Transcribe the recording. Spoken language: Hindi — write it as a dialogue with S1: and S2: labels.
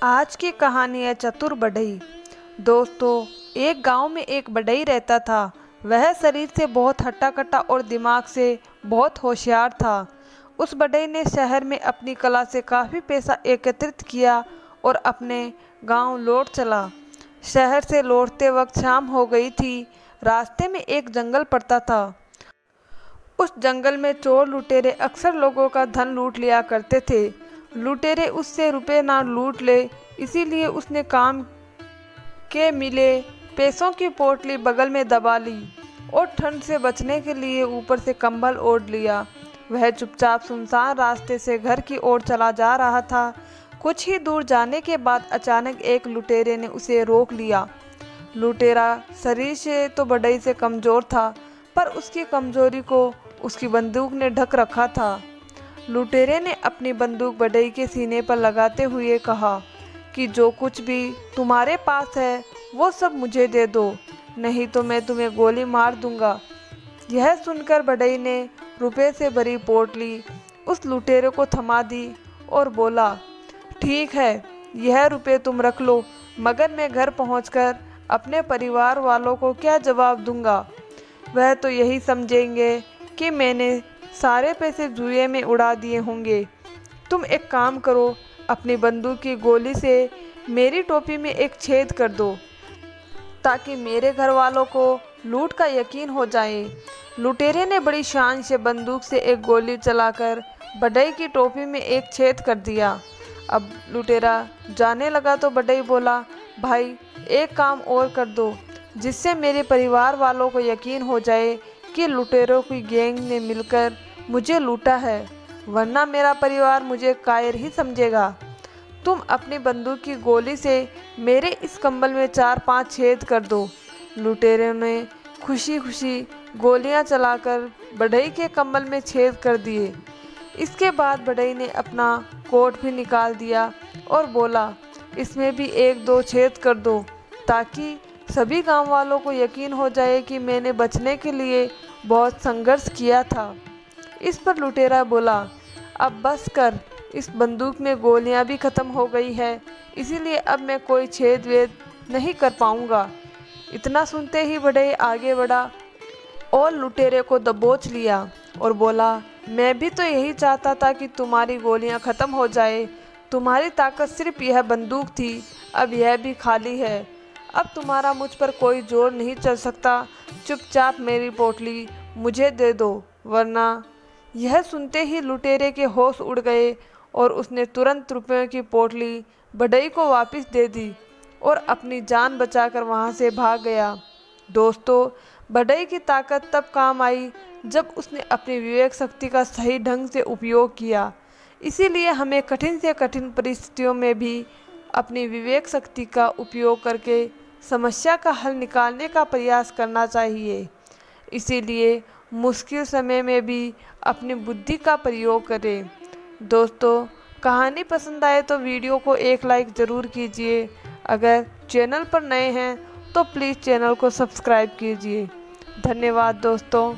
S1: आज की कहानी है चतुर बढ़ई। दोस्तों, एक गांव में एक बढ़ई रहता था। वह शरीर से बहुत हट्टा-कट्टा और दिमाग से बहुत होशियार था। उस बढ़ई ने शहर में अपनी कला से काफ़ी पैसा एकत्रित किया और अपने गांव लौट चला। शहर से लौटते वक्त शाम हो गई थी। रास्ते में एक जंगल पड़ता था। उस जंगल में चोर लुटेरे अक्सर लोगों का धन लूट लिया करते थे। लुटेरे उससे रुपए ना लूट ले, इसीलिए उसने काम के मिले पैसों की पोटली बगल में दबा ली और ठंड से बचने के लिए ऊपर से कंबल ओढ़ लिया। वह चुपचाप सुनसान रास्ते से घर की ओर चला जा रहा था। कुछ ही दूर जाने के बाद अचानक एक लुटेरे ने उसे रोक लिया। लुटेरा शरीर से तो बढ़ई से कमज़ोर था, पर उसकी कमज़ोरी को उसकी बंदूक ने ढक रखा था। लुटेरे ने अपनी बंदूक बढ़ई के सीने पर लगाते हुए कहा कि जो कुछ भी तुम्हारे पास है वो सब मुझे दे दो, नहीं तो मैं तुम्हें गोली मार दूंगा। यह सुनकर बढ़ई ने रुपए से भरी पोटली उस लुटेरे को थमा दी और बोला, ठीक है, यह रुपए तुम रख लो, मगर मैं घर पहुंचकर अपने परिवार वालों को क्या जवाब दूंगा। वह तो यही समझेंगे कि मैंने सारे पैसे जुए में उड़ा दिए होंगे। तुम एक काम करो, अपनी बंदूक की गोली से मेरी टोपी में एक छेद कर दो, ताकि मेरे घर वालों को लूट का यकीन हो जाए। लुटेरे ने बड़ी शान से बंदूक से एक गोली चलाकर बढ़ई की टोपी में एक छेद कर दिया। अब लुटेरा जाने लगा तो बढ़ई बोला, भाई एक काम और कर दो, जिससे मेरे परिवार वालों को यकीन हो जाए कि लुटेरों की गैंग ने मिलकर मुझे लूटा है, वरना मेरा परिवार मुझे कायर ही समझेगा। तुम अपनी बंदूक की गोली से मेरे इस कंबल में 4-5 छेद कर दो। लुटेरों ने खुशी खुशी गोलियां चलाकर बढ़ई के कंबल में छेद कर दिए। इसके बाद बढ़ई ने अपना कोट भी निकाल दिया और बोला, इसमें भी 1-2 छेद कर दो, ताकि सभी गांव वालों को यकीन हो जाए कि मैंने बचने के लिए बहुत संघर्ष किया था। इस पर लुटेरा बोला, अब बस कर, इस बंदूक में गोलियां भी ख़त्म हो गई है, इसीलिए अब मैं कोई छेद वेद नहीं कर पाऊंगा। इतना सुनते ही बढ़ई आगे बढ़ा और लुटेरे को दबोच लिया और बोला, मैं भी तो यही चाहता था कि तुम्हारी गोलियां ख़त्म हो जाए। तुम्हारी ताकत सिर्फ यह बंदूक थी, अब यह भी खाली है। अब तुम्हारा मुझ पर कोई जोर नहीं चल सकता। चुपचाप मेरी पोटली मुझे दे दो, वरना। यह सुनते ही लुटेरे के होश उड़ गए और उसने तुरंत रुपयों की पोटली बढ़ई को वापस दे दी और अपनी जान बचाकर वहां से भाग गया। दोस्तों, बढ़ई की ताकत तब काम आई जब उसने अपनी विवेक शक्ति का सही ढंग से उपयोग किया। इसीलिए हमें कठिन से कठिन परिस्थितियों में भी अपनी विवेक शक्ति का उपयोग करके समस्या का हल निकालने का प्रयास करना चाहिए। इसीलिए मुश्किल समय में भी अपनी बुद्धि का प्रयोग करें। दोस्तों, कहानी पसंद आए तो वीडियो को एक लाइक ज़रूर कीजिए। अगर चैनल पर नए हैं तो प्लीज़ चैनल को सब्सक्राइब कीजिए। धन्यवाद दोस्तों।